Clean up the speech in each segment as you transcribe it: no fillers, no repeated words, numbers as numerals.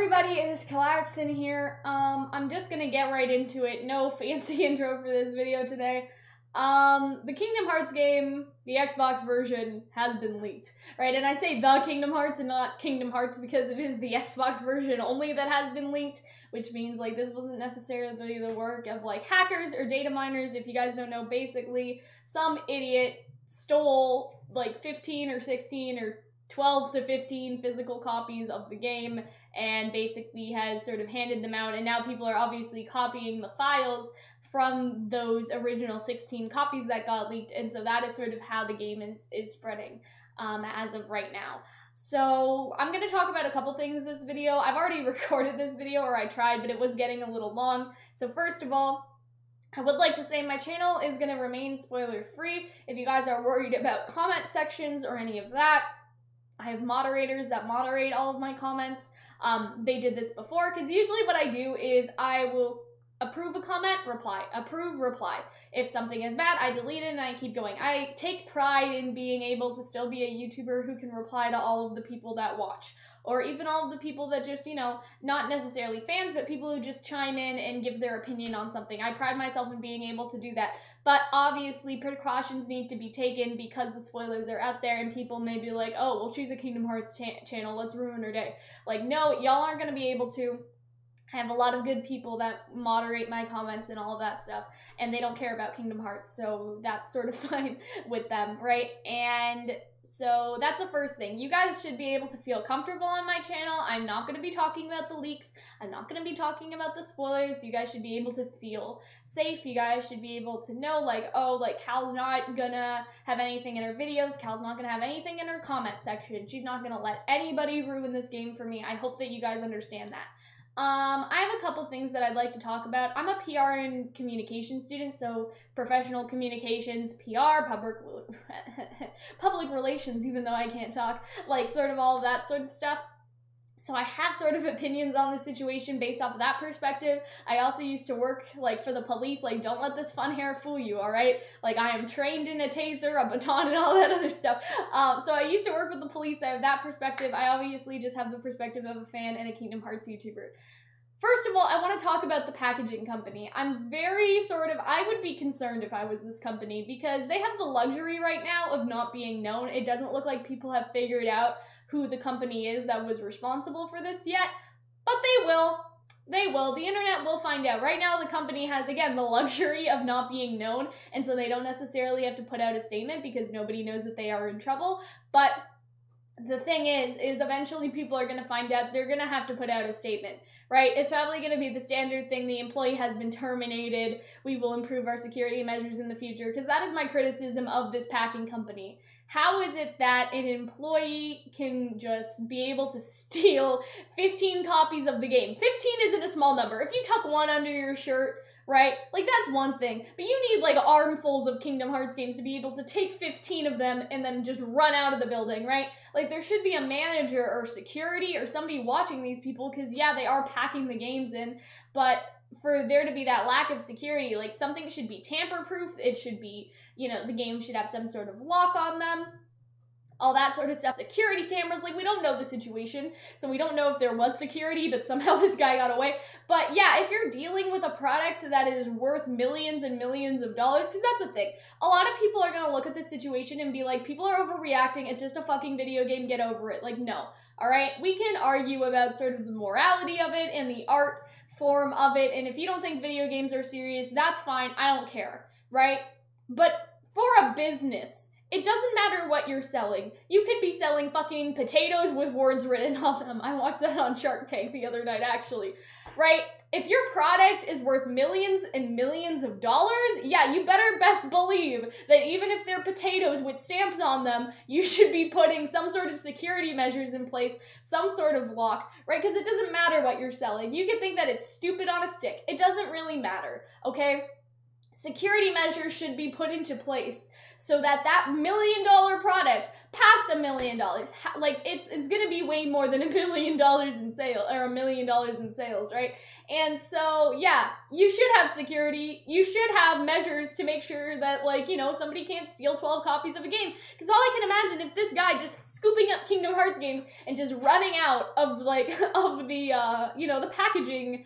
everybody, it is Calxiyn here. I'm just gonna get right into it. No fancy intro for this video today. The Kingdom Hearts game, the Xbox version, has been leaked, right? And I say the Kingdom Hearts and not Kingdom Hearts because it is the Xbox version only that has been leaked, which means, like, this wasn't necessarily the work of, like, hackers or data miners. If you guys don't know, basically, some idiot stole, like, 15 or 16 or 12 to 15 physical copies of the game and basically has sort of handed them out, and now people are obviously copying the files from those original 16 copies that got leaked, and so that is sort of how the game is spreading as of right now. So I'm going to talk about a couple things this video. I've already recorded this video, or I tried, but it was getting a little long. So first of all, I would like to say my channel is going to remain spoiler-free. If you guys are worried about comment sections or any of that, I have moderators that moderate all of my comments. They did this before, because usually what I do is I will approve a comment, reply, approve, reply. If something is bad, I delete it and I keep going. I take pride in being able to still be a YouTuber who can reply to all of the people that watch, or even all of the people that just, you know, not necessarily fans, but people who just chime in and give their opinion on something. I pride myself in being able to do that. But obviously, precautions need to be taken because the spoilers are out there and people may be like, oh, well, she's a Kingdom Hearts channel, let's ruin her day. Like, no, y'all aren't going to be able to. I have a lot of good people that moderate my comments and all of that stuff, and they don't care about Kingdom Hearts, so that's sort of fine with them, right? And so that's the first thing. You guys should be able to feel comfortable on my channel. I'm not going to be talking about the leaks. I'm not going to be talking about the spoilers. You guys should be able to feel safe. You guys should be able to know, like, oh, like, Cal's not gonna have anything in her videos. Cal's not gonna have anything in her comment section. She's not gonna let anybody ruin this game for me. I hope that you guys understand that. I have a couple things that I'd like to talk about. I'm a PR and communication student, so professional communications, PR, public relations, even though I can't talk, like, sort of all of that sort of stuff. So I have sort of opinions on the situation based off of that perspective. I also used to work, like, for the police. Like, don't let this fun hair fool you, all right? Like, I am trained in a taser, a baton, and all that other stuff. So I used to work with the police. I have that perspective. I obviously just have the perspective of a fan and a Kingdom Hearts YouTuber. First of all, I want to talk about the packaging company. I'm very I would be concerned if I was this company because they have the luxury right now of not being known. It doesn't look like people have figured out who the company is that was responsible for this yet, but they will. They will. The internet will find out. Right now, the company has, again, the luxury of not being known, and so they don't necessarily have to put out a statement because nobody knows that they are in trouble, but the thing is eventually people are going to find out. They're going to have to put out a statement, right? It's probably going to be the standard thing. The employee has been terminated. We will improve our security measures in the future, because that is my criticism of this packing company. How is it that an employee can just be able to steal 15 copies of the game? 15 isn't a small number. If you tuck one under your shirt, right? Like, that's one thing. But you need, like, armfuls of Kingdom Hearts games to be able to take 15 of them and then just run out of the building, right? Like, there should be a manager or security or somebody watching these people, because, yeah, they are packing the games in, but for there to be that lack of security, like, something should be tamper-proof. It should be, you know, the game should have some sort of lock on them. All that sort of stuff. Security cameras, like, we don't know the situation, so we don't know if there was security, but somehow this guy got away. But yeah, if you're dealing with a product that is worth millions and millions of dollars, because that's the thing, a lot of people are going to look at this situation and be like, people are overreacting, it's just a fucking video game, get over it. Like, no. Alright? We can argue about sort of the morality of it and the art form of it, and if you don't think video games are serious, that's fine, I don't care. Right? But for a business, it doesn't matter what you're selling. You could be selling fucking potatoes with words written on them. I watched that on Shark Tank the other night, actually. Right? If your product is worth millions and millions of dollars, yeah, you better best believe that even if they're potatoes with stamps on them, you should be putting some sort of security measures in place, some sort of lock, right? Because it doesn't matter what you're selling. You can think that it's stupid on a stick. It doesn't really matter, okay? security measures should be put into place so that that $1 million product past $1 million, like it's gonna be way more than $1 million in sales, or $1 million in sales, right? And so yeah, you should have security, you should have measures to make sure that, like, you know, somebody can't steal 12 copies of a game, because all I can imagine, if this guy just scooping up Kingdom Hearts games and just running out of, like, of the you know, the packaging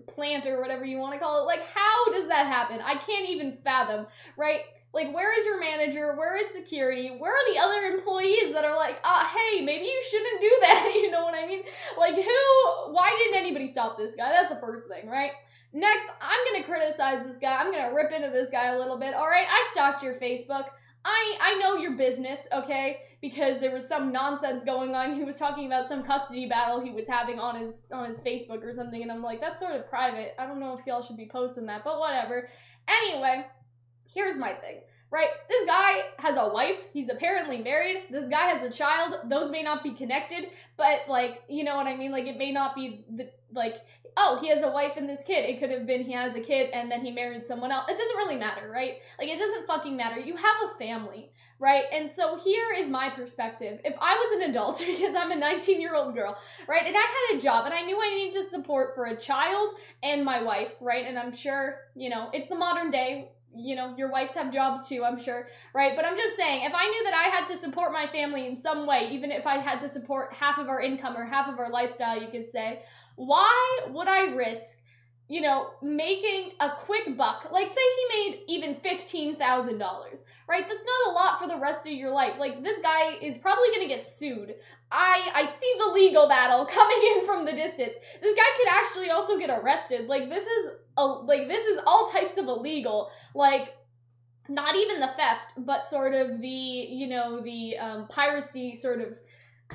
plant or whatever you want to call it, like, how does that happen? I can't even fathom, right? Like, where is your manager? Where is security? Where are the other employees that are like, hey, maybe you shouldn't do that, you know what I mean? Like, why didn't anybody stop this guy? That's the first thing, right? Next, I'm gonna criticize this guy. I'm gonna rip into this guy a little bit. All right, I stalked your Facebook. I know your business, okay? Because there was some nonsense going on. He was talking about some custody battle he was having on his Facebook or something, and I'm like, that's sort of private. I don't know if y'all should be posting that, but whatever. Anyway, here's my thing, right? This guy has a wife. He's apparently married. This guy has a child. Those may not be connected, but, like, you know what I mean? Like, it may not be, like, oh, he has a wife and this kid. It could have been he has a kid and then he married someone else. It doesn't really matter, right? Like, it doesn't fucking matter. You have a family, right? And so here is my perspective. If I was an adult, because I'm a 19-year-old girl, right, and I had a job and I knew I needed to support for a child and my wife, right? And I'm sure, you know, it's the modern day. You know, your wives have jobs too, I'm sure, right? But I'm just saying, if I knew that I had to support my family in some way, even if I had to support half of our income or half of our lifestyle, you could say, why would I risk, you know, making a quick buck? Like, say he made even $15,000, right? That's not a lot for the rest of your life. Like, this guy is probably gonna get sued. I see the legal battle coming in from the distance. This guy could actually also get arrested. Like, this is all types of illegal. Like, not even the theft, but sort of the, you know, the piracy sort of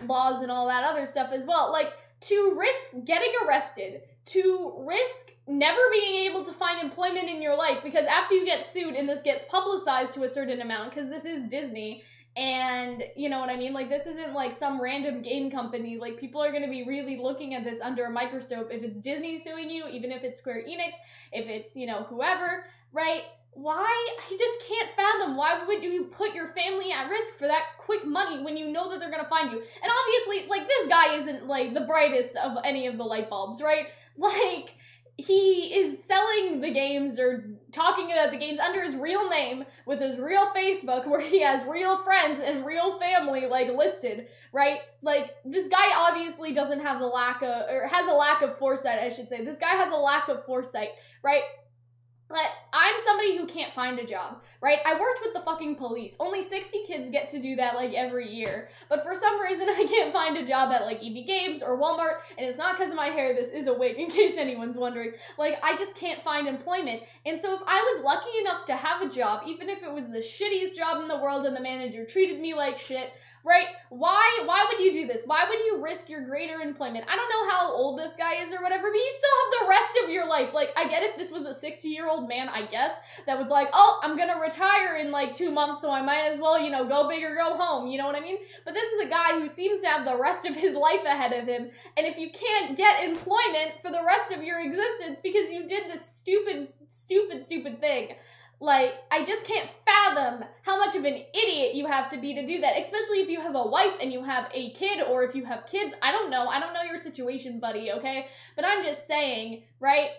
laws and all that other stuff as well. Like, to risk getting arrested, to risk never being able to find employment in your life, because after you get sued and this gets publicized to a certain amount, because this is Disney, and you know what I mean? Like, this isn't like some random game company. Like, people are going to be really looking at this under a microscope. If it's Disney suing you, even if it's Square Enix, if it's, you know, whoever, right? Why? I just can't fathom. Why would you put your family at risk for that quick money when you know that they're going to find you? And obviously, like, this guy isn't, like, the brightest of any of the light bulbs, right? Like, he is selling the games or talking about the games under his real name with his real Facebook where he has real friends and real family, like, listed, right? Like, this guy obviously doesn't have the lack of, or has a lack of foresight, I should say. This guy has a lack of foresight, right? But I'm somebody who can't find a job, right? I worked with the fucking police. Only 60 kids get to do that, like, every year. But for some reason, I can't find a job at, like, EB Games or Walmart, and it's not because of my hair. This is a wig, in case anyone's wondering. Like, I just can't find employment. And so if I was lucky enough to have a job, even if it was the shittiest job in the world and the manager treated me like shit, right? Why would you do this? Why would you risk your greater employment? I don't know how old this guy is or whatever, but you still have the rest of your life. Like, I get if this was a 60-year-old man, I guess, that was like, oh, I'm gonna retire in like 2 months, so I might as well, you know, go big or go home, you know what I mean? But this is a guy who seems to have the rest of his life ahead of him, and if you can't get employment for the rest of your existence because you did this stupid thing, like, I just can't fathom how much of an idiot you have to be to do that, especially if you have a wife and you have a kid, or if you have kids. I don't know your situation, buddy, okay? But I'm just saying, right?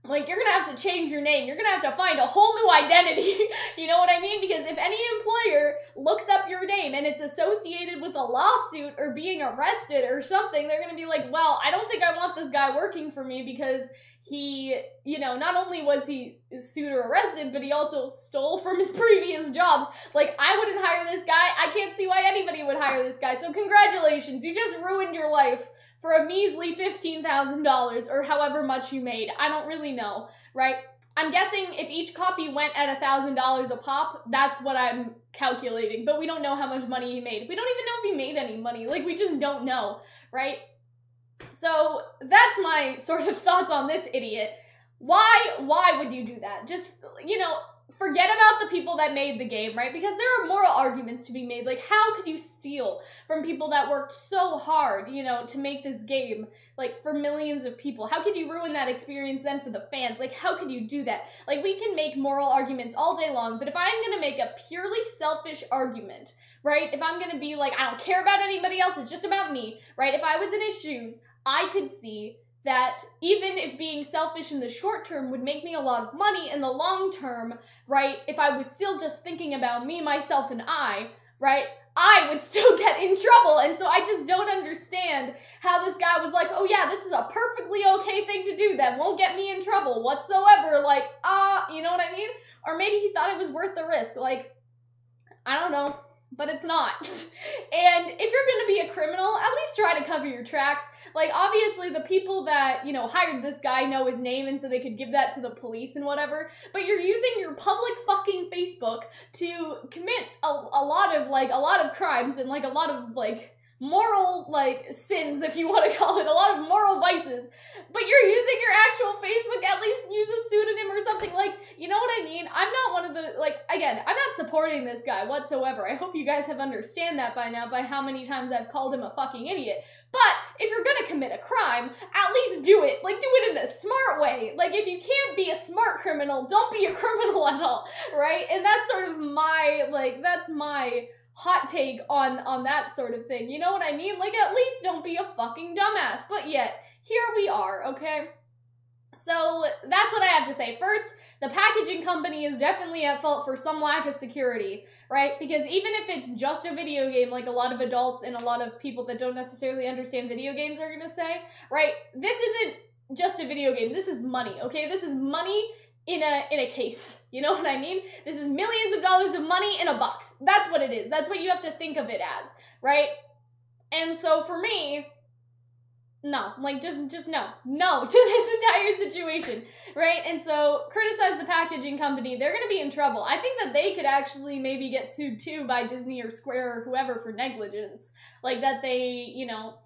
Like, you're gonna have to change your name. You're gonna have to find a whole new identity. You know what I mean? Because if any employer looks up your name and it's associated with a lawsuit or being arrested or something, they're gonna be like, well, I don't think I want this guy working for me because he, you know, not only was he sued or arrested, but he also stole from his previous jobs. Like, I wouldn't hire this guy. I can't see why anybody would hire this guy. So congratulations, you just ruined your life for a measly $15,000 or however much you made. I don't really know, right? I'm guessing if each copy went at $1,000 a pop, that's what I'm calculating. But we don't know how much money he made. We don't even know if he made any money. Like, we just don't know, right? So that's my sort of thoughts on this idiot. Why would you do that? Just, you know, forget about the people that made the game, right? Because there are moral arguments to be made. Like, how could you steal from people that worked so hard, you know, to make this game, like, for millions of people? How could you ruin that experience then for the fans? Like, how could you do that? Like, we can make moral arguments all day long, but if I'm gonna make a purely selfish argument, right? If I'm gonna be like, I don't care about anybody else, it's just about me, right? If I was in his shoes, I could see that even if being selfish in the short term would make me a lot of money, in the long term, right, if I was still just thinking about me, myself, and I, right, I would still get in trouble. And so I just don't understand how this guy was like, oh yeah, this is a perfectly okay thing to do that won't get me in trouble whatsoever. Like, you know what I mean? Or maybe he thought it was worth the risk. Like, I don't know. But it's not. And if you're gonna be a criminal, at least try to cover your tracks. Like, obviously, the people that, you know, hired this guy know his name, and so they could give that to the police and whatever, but you're using your public fucking Facebook to commit a lot of crimes and, like, a lot of, like, moral, like, sins, if you want to call it, a lot of moral vices, but you're using your actual Facebook, at least use a pseudonym or something, like, you know what I mean? I'm not one of the, like, again, I'm not supporting this guy whatsoever. I hope you guys have understand that by now, by how many times I've called him a fucking idiot, but if you're gonna commit a crime, at least do it, like, do it in a smart way. Like, if you can't be a smart criminal, don't be a criminal at all, right? And that's sort of my, like, that's my hot take on that sort of thing. You know what I mean? Like, at least don't be a fucking dumbass. But yet, here we are, okay? So, that's what I have to say. First, the packaging company is definitely at fault for some lack of security, right? Because even if it's just a video game, like a lot of adults and a lot of people that don't necessarily understand video games are gonna say, right? This isn't just a video game. This is money, okay? This is money in a case. You know what I mean? This is millions of dollars of money in a box. That's what it is. That's what you have to think of it as, right? And so for me, no, like, just no to this entire situation, right? And so criticize the packaging company. They're gonna be in trouble. I think that they could actually maybe get sued too by Disney or Square or whoever for negligence. Like, that they, you know,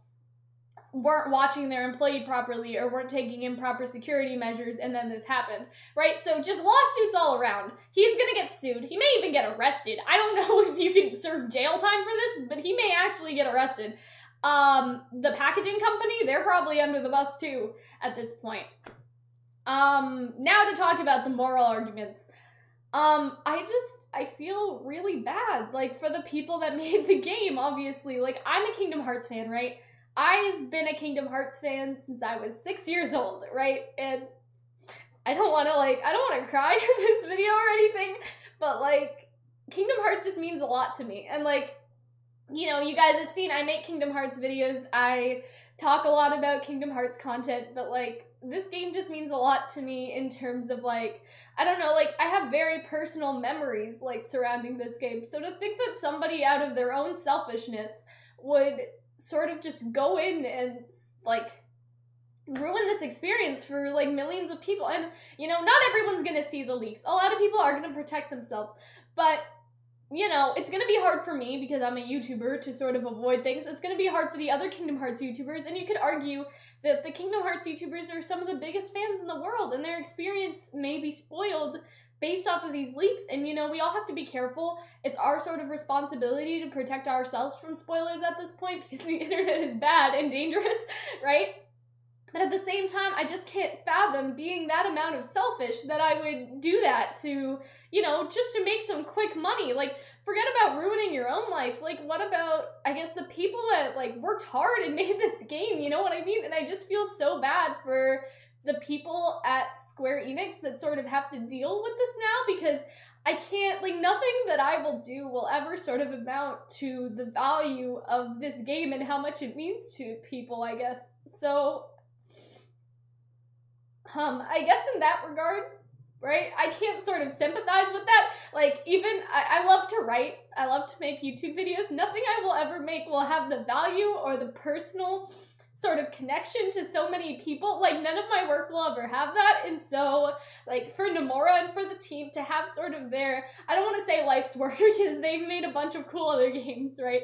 weren't watching their employee properly or weren't taking improper security measures, and then this happened, right? So just lawsuits all around. He's gonna get sued. He may even get arrested. I don't know if you can serve jail time for this, but he may actually get arrested. The packaging company, they're probably under the bus too at this point. Now to talk about the moral arguments. I feel really bad, like, for the people that made the game, obviously. Like, I'm a Kingdom Hearts fan, right? I've been a Kingdom Hearts fan since I was 6 years old, right? And I don't want to cry in this video or anything, but, like, Kingdom Hearts just means a lot to me. And, like, you know, you guys have seen I make Kingdom Hearts videos, I talk a lot about Kingdom Hearts content, but, like, this game just means a lot to me in terms of, like, I don't know, like, I have very personal memories, like, surrounding this game. So to think that somebody out of their own selfishness would sort of just go in and, like, ruin this experience for, like, millions of people. And, you know, not everyone's gonna see the leaks. A lot of people are gonna protect themselves. But, you know, it's gonna be hard for me because I'm a YouTuber to sort of avoid things. It's gonna be hard for the other Kingdom Hearts YouTubers. And you could argue that the Kingdom Hearts YouTubers are some of the biggest fans in the world, and their experience may be spoiled based off of these leaks. And, you know, we all have to be careful. It's our sort of responsibility to protect ourselves from spoilers at this point because the internet is bad and dangerous, right? But at the same time, I just can't fathom being that amount of selfish that I would do that to, you know, just to make some quick money. Like, forget about ruining your own life. Like, what about, I guess, the people that, like, worked hard and made this game, you know what I mean? And I just feel so bad for the people at Square Enix that sort of have to deal with this now, because I can't, like, nothing that I will do will ever sort of amount to the value of this game and how much it means to people, I guess. So, I guess in that regard, right, I can't sort of sympathize with that. Like, even, I love to write, I love to make YouTube videos. Nothing I will ever make will have the value or the personal sort of connection to so many people. Like, none of my work will ever have that. And so, like, for Nomura and for the team to have sort of their, I don't want to say life's work because they've made a bunch of cool other games, right?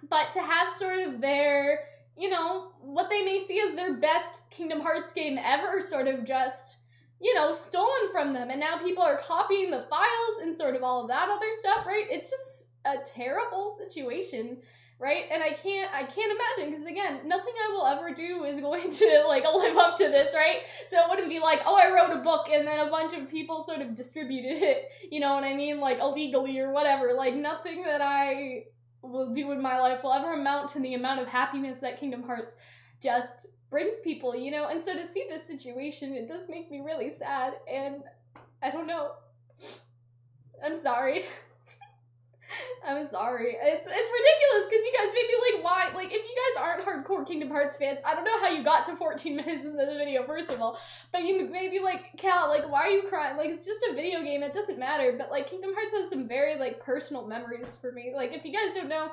But to have sort of their, you know, what they may see as their best Kingdom Hearts game ever sort of just you know, stolen from them, and now people are copying the files and sort of all of that other stuff, right? It's just a terrible situation, right? And I can't imagine, because again, nothing I will ever do is going to, like, live up to this, right? So it wouldn't be like, oh, I wrote a book and then a bunch of people sort of distributed it, you know what I mean? Like, illegally or whatever. Like, nothing that I will do in my life will ever amount to the amount of happiness that Kingdom Hearts just brings people, you know? And so to see this situation, it does make me really sad, and I don't know. I'm sorry. I'm sorry. It's ridiculous, because you guys made me like, why? Like, if you guys aren't hardcore Kingdom Hearts fans, I don't know how you got to 14 minutes in this video, first of all, but you may be like, Cal, like, why are you crying? Like, it's just a video game, it doesn't matter, but, like, Kingdom Hearts has some very, like, personal memories for me. Like, if you guys don't know,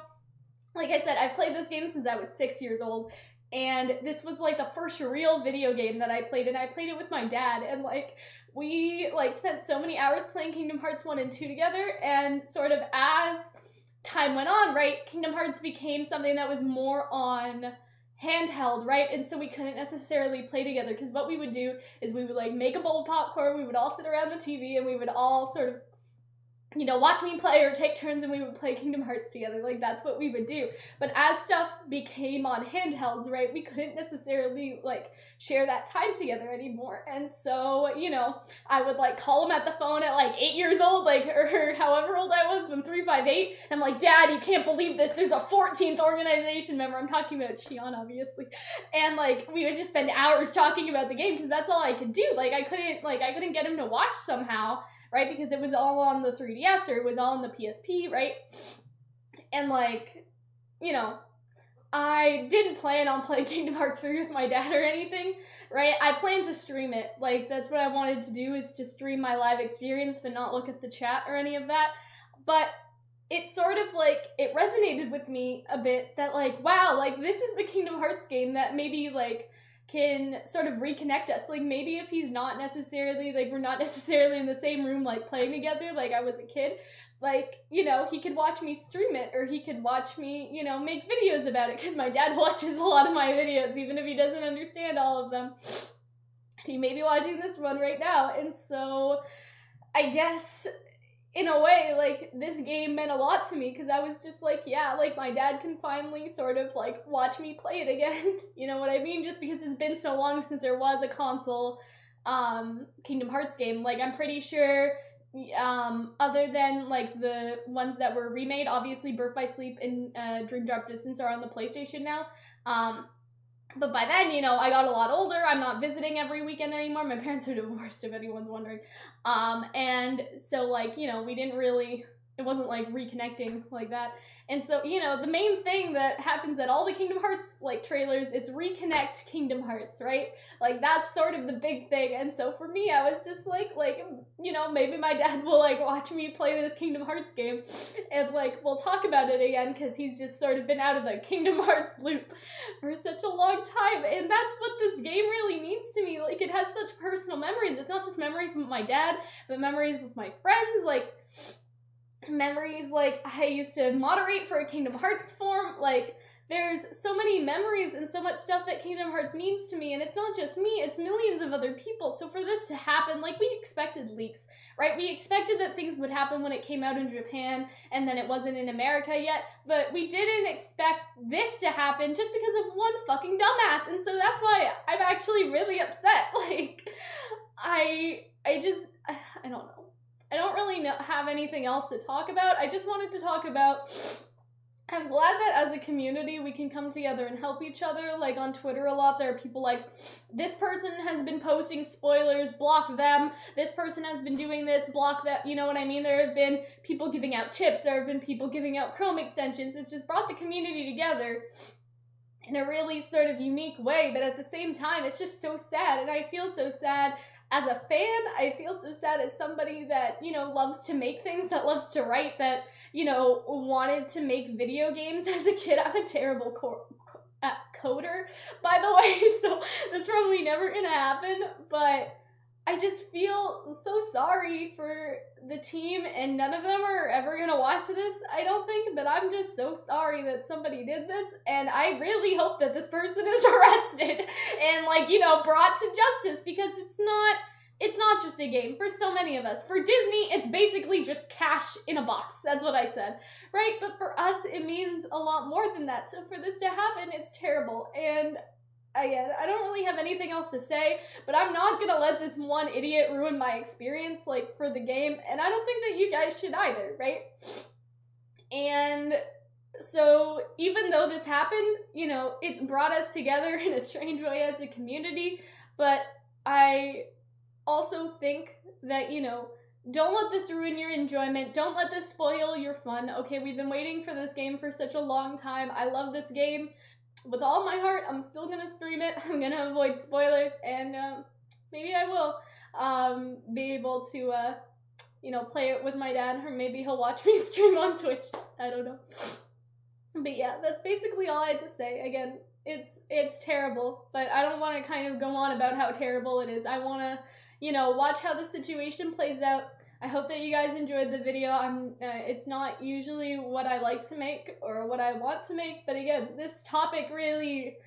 like I said, I've played this game since I was 6 years old, and this was, like, the first real video game that I played, and I played it with my dad, and, like, we, like, spent so many hours playing Kingdom Hearts 1 and 2 together, and sort of as time went on, right, Kingdom Hearts became something that was more on handheld, right, and so we couldn't necessarily play together, because what we would do is we would, like, make a bowl of popcorn, we would all sit around the TV, and we would all sort of, you know, watch me play or take turns, and we would play Kingdom Hearts together. Like, that's what we would do. But as stuff became on handhelds, right, we couldn't necessarily, like, share that time together anymore. And so, you know, I would, like, call him at the phone at, like, 8 years old, like, or however old I was when 358. I'm like, Dad, you can't believe this. There's a 14th organization member. I'm talking about Xion, obviously. And, like, we would just spend hours talking about the game, because that's all I could do. Like, I couldn't get him to watch somehow, right, because it was all on the 3DS, or it was all on the PSP, right, and, like, you know, I didn't plan on playing Kingdom Hearts 3 with my dad or anything, right, I planned to stream it, like, that's what I wanted to do, is to stream my live experience, but not look at the chat or any of that, but it sort of, like, it resonated with me a bit, that, like, wow, like, this is the Kingdom Hearts game that maybe, like, can sort of reconnect us. Like, maybe if he's not necessarily, like, we're not necessarily in the same room, like, playing together, like I was a kid, like, you know, he could watch me stream it, or he could watch me, you know, make videos about it, because my dad watches a lot of my videos, even if he doesn't understand all of them. He may be watching this one right now, and so I guess in a way, like, this game meant a lot to me, because I was just like, yeah, like, my dad can finally sort of, like, watch me play it again, you know what I mean, just because it's been so long since there was a console, Kingdom Hearts game. Like, I'm pretty sure, other than, like, the ones that were remade, obviously Birth by Sleep and Dream Drop Distance are on the PlayStation now, but by then, you know, I got a lot older, I'm not visiting every weekend anymore, my parents are divorced, if anyone's wondering, and so, like, you know, we didn't really, it wasn't, like, reconnecting like that, and so, you know, the main thing that happens at all the Kingdom Hearts, like, trailers, it's reconnect Kingdom Hearts, right, like, that's sort of the big thing, and so for me, I was just like, you know, maybe my dad will, like, watch me play this Kingdom Hearts game, and, like, we'll talk about it again, because he's just sort of been out of the Kingdom Hearts loop for such a long time, and that's what this game really means to me. Like, it has such personal memories. It's not just memories with my dad, but memories with my friends, like, memories, like, I used to moderate for a Kingdom Hearts forum, like, there's so many memories and so much stuff that Kingdom Hearts means to me, and it's not just me, it's millions of other people, so for this to happen, like, we expected leaks, right? We expected that things would happen when it came out in Japan, and then it wasn't in America yet, but we didn't expect this to happen just because of one fucking dumbass, and so that's why I'm actually really upset. Like, I don't know. I don't really have anything else to talk about. I just wanted to talk about, I'm glad that as a community we can come together and help each other. Like, on Twitter a lot, there are people like, this person has been posting spoilers, block them. This person has been doing this, block that. You know what I mean? There have been people giving out tips. There have been people giving out Chrome extensions. It's just brought the community together in a really sort of unique way, but at the same time, it's just so sad, and I feel so sad as a fan. I feel so sad as somebody that, you know, loves to make things, that loves to write, that, you know, wanted to make video games as a kid. I'm a terrible coder, by the way, so that's probably never gonna happen, but I just feel so sorry for the team, and none of them are ever gonna watch this, I don't think, but I'm just so sorry that somebody did this, and I really hope that this person is arrested and, like, you know, brought to justice, because it's not it's not just a game for so many of us. For Disney, it's basically just cash in a box. That's what I said, right? But for us, it means a lot more than that. So for this to happen, it's terrible. And again, I don't really have anything else to say, but I'm not gonna let this one idiot ruin my experience, like, for the game, and I don't think that you guys should either, right? And so even though this happened, you know, it's brought us together in a strange way as a community, but I also think that, you know, don't let this ruin your enjoyment. Don't let this spoil your fun. Okay, we've been waiting for this game for such a long time. I love this game. With all my heart, I'm still gonna stream it. I'm gonna avoid spoilers, and maybe I will be able to, you know, play it with my dad, or maybe he'll watch me stream on Twitch. I don't know. But yeah, that's basically all I had to say. Again, it's terrible, but I don't want to kind of go on about how terrible it is. I want to, you know, watch how the situation plays out. I hope that you guys enjoyed the video. It's not usually what I like to make or what I want to make, but again, this topic really,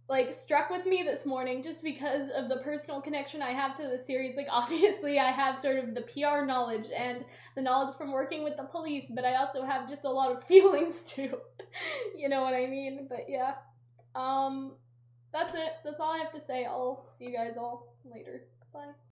like, struck with me this morning just because of the personal connection I have to the series. Like, obviously I have sort of the PR knowledge and the knowledge from working with the police, but I also have just a lot of feelings too. You know what I mean? But yeah. That's it. That's all I have to say. I'll see you guys all later. Bye.